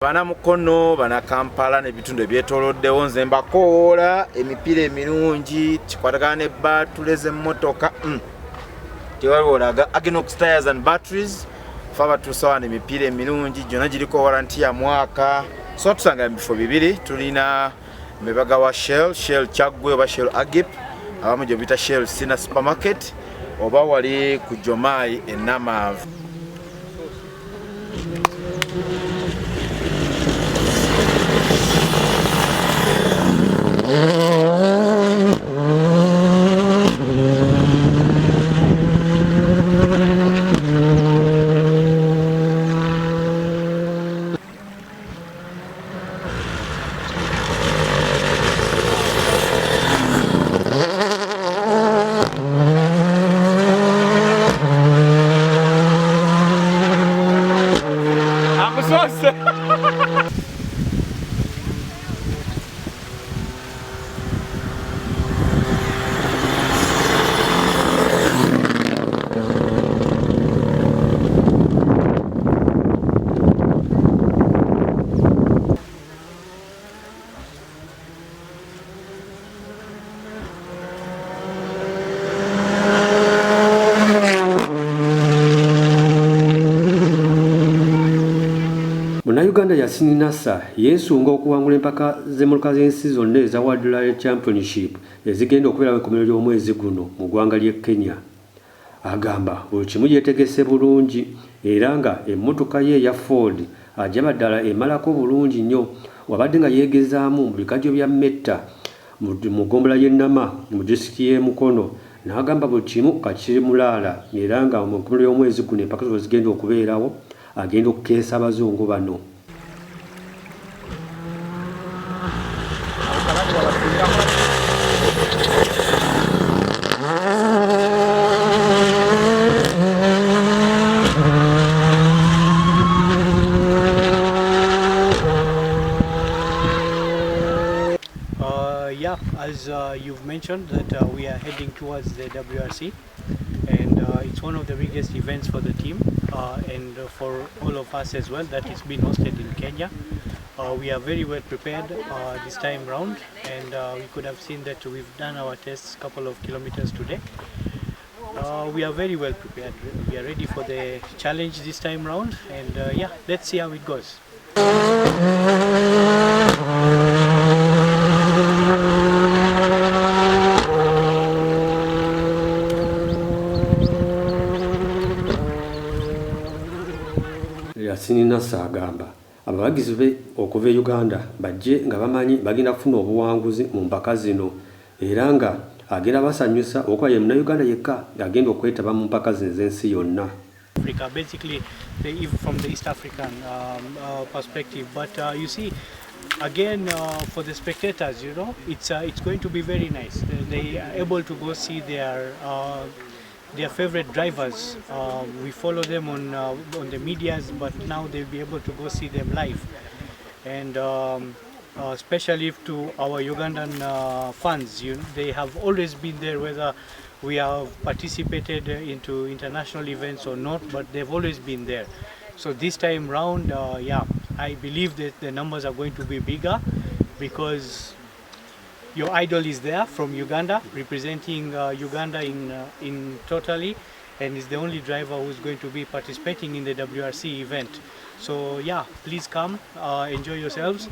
Bana mukono bana Kampala n'ebitundu ebyetooloddewo nze mbakoola emipiira emirungi kikwatagana ne batuleze mmotoka tewaliwo olaga Aginox tires and batteries faba tusawana emipiira emirungi gyonna giriko warranty ya mwaka so tusanga mu bifo bibiri tulina mebaga wa Shell Kyaggwe oba Shell Agip abamu gye bita Shell Sina Supermarket oba wali ku Jomayi e Namavu. Uganda Yasin Nasser Yesunga okuwangula mpaka z'emmoloka z'ensi zonna eza World Rally Championship ezigenda okubeera mu kkomerero ly'omwezi guno mu ggwanga ly'e Kenya. Agamba buli kimu yeetegese bulungi era nga emmotoka ye eya Ford ajaba ddala emalako bulungi nnyo wabadde nga yeegezaamu mu bikajjo bya Metta mu ggombolola y'e Nama mu disitulikiti y'e Mukono n'agamba buli kimu kakiri mulaala era nga mu kkomerero ly'omwezi guno empaka zonna zigenda okubeerawo agenda okukeesa abazungu bano. Yeah, as you've mentioned that we are heading towards the WRC and it's one of the biggest events for the team and for all of us as well that it's been hosted in Kenya. We are very well prepared this time round and we could have seen that we've done our tests a couple of kilometers today. We are very well prepared. We are ready for the challenge this time round and yeah, let's see how it goes. Yasin Nasser agamba abawagizi be okuva e Uganda bajje nga bamanyi bagenda kufuna obuwanguzi mu mpaka zino era nga agenda basanyusa okuba ye Munnayuganda yekka agenda okwetaba mu mpaka zino z'ensi yonna. Africa, basically from the East African perspective, but you see again for the spectators, you know, it's going to be very nice. They are able to go see their favorite drivers. We follow them on the medias, but now they'll be able to go see them live. And especially to our Ugandan fans, they have always been there, whether we have participated into international events or not, but they've always been there. So this time round, yeah, I believe that the numbers are going to be bigger because your idol is there from Uganda, representing Uganda in totally, and is the only driver who's going to be participating in the WRC event. So yeah, please come, enjoy yourselves.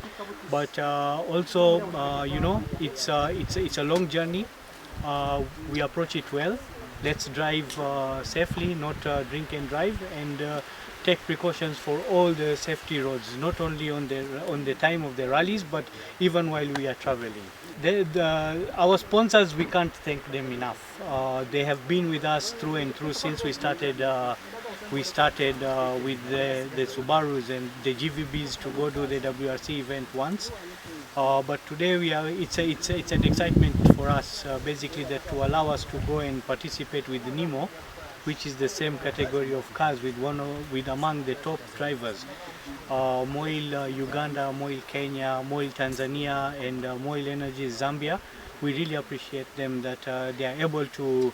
But also, you know, it's a long journey. We approach it well. Let's drive safely, not drink and drive, and take precautions for all the safety roads, not only on the time of the rallies, but even while we are traveling. Our sponsors, we can't thank them enough. They have been with us through and through since we started. With the Subarus and the GVBs to go to the WRC event once. But today it's an excitement for us, basically, that to allow us to go and participate with Nemo, which is the same category of cars with among the top drivers. Moil Uganda, Moil Kenya, Moil Tanzania, and Moil Energy Zambia. We really appreciate them that they are able to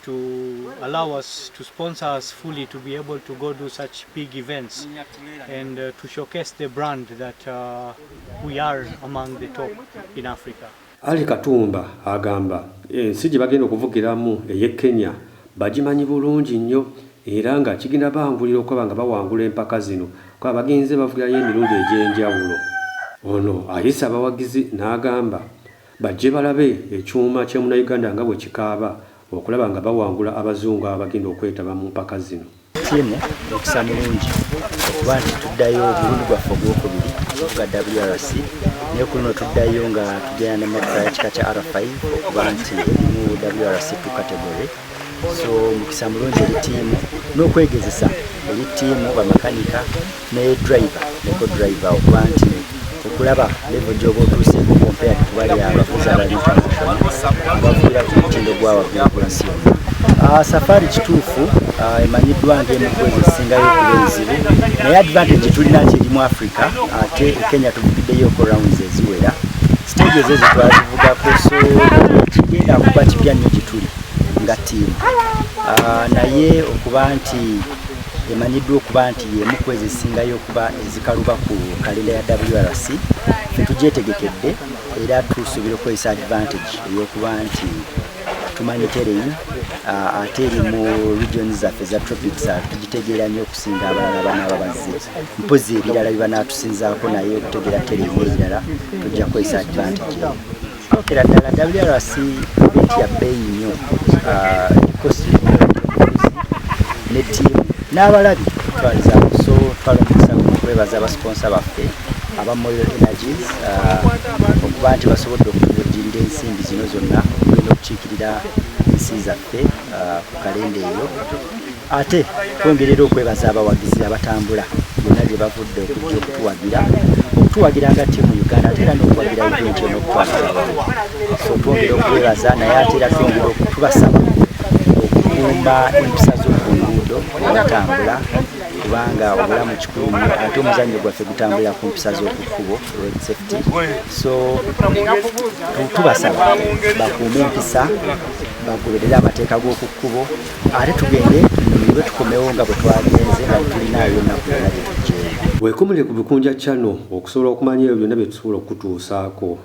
to allow us, to sponsor us fully to be able to go do such big events and to showcase the brand that we are among the top in Africa. Ali Katumba agamba ensi gye bagenda okuvugiramu ey'e Kenya bagimanyi bulungi nnyo era nga kigenda bangulira okuba nga bawangula empaka zino kuba bagenze bavugirayo emirundi egy'enjawulo. Ono ayisa abawagizi n'agamba bajje balabe ekyuma ky'Omunnayuganda nga bwe kikaaba okulaba nga bawangula abazungu abagenda okwetaba mu mpaka zino. Timu okisa mulungi okuba nti tuddayo obulungi bwaffe ogwokubiri okuga WRC naye kuno tuddayo nga tugenda n'emmotoka ya kika kya R5 okuba nti mu WRC 2 category. So mukisa mulungi eri tiimu n'okwegezesa eri tiimu bamakanika ne driver neko driver okuba nti okulaba level gy'oba otuuseeko compared to bali abavuzi abali international abavuira ku mutindo gwa waggulu gw'ensi yonna. Safari kituufu emanyiddwa ng'emu ku ezo ezisingayo okuba enzibu naye advantage tulina nti eri mu Africa ate Kenya tuvugiddeyoko rounds eziwera stage ezo twazivugako so kigenda kuba kipya nnyo gye tuli nga tiimu naye okuba nti emanyiddwa okuba nti yemu ku ezo ezisingayo okuba ezikaluba ku kalenda ya WRC ffe tugyetegekedde era tusuubira okukozesa advantage ey'okuba nti tumanyi terrain ate eri mu regions zaffe za tropics tugitegeera nnyo okusinga abalala banaaba bazze mpozi ebirala bibanaatusinzaako naye okutegeera terrain ebirala tujja kukozesa advantage eyo. Era ddala WRC event ya bbeeyi nnyo ne tiimu n'abalabi tutwalizaako so twalumikisa okwebaza abasponsa baffe aba Moyo Energies okuba nti basobodde okutuvujjirira ensimbi zino zonna okugenda okukiikirira ensi zaffe ku kalenda eyo ate twongerera okwebaza abawagizi abatambula bonna gye bavudde okujja okutuwagira nga tiimu Uganda ate era n'okuwagira event eno okutwala so twongera okwebaza naye ate era twongera okutubasaba okukuuma empisa z'okunguudo okutambula kubanga obulamu kikulu nnyo ate omuzannyo gwaffe gutambulira ku mpisa z'okukkubo road safety so tubasaba bakuume empisa bagoberere amateeka g'okukkubo ate tugende tunyumirwe tukomewo nga bwe twagenze nga tulinayo ennaku yonna gye tujjeeyo. Weekomere ku Bikunja Channel okusobola okumanya ebyo byonna bye tusobola okutuusaako.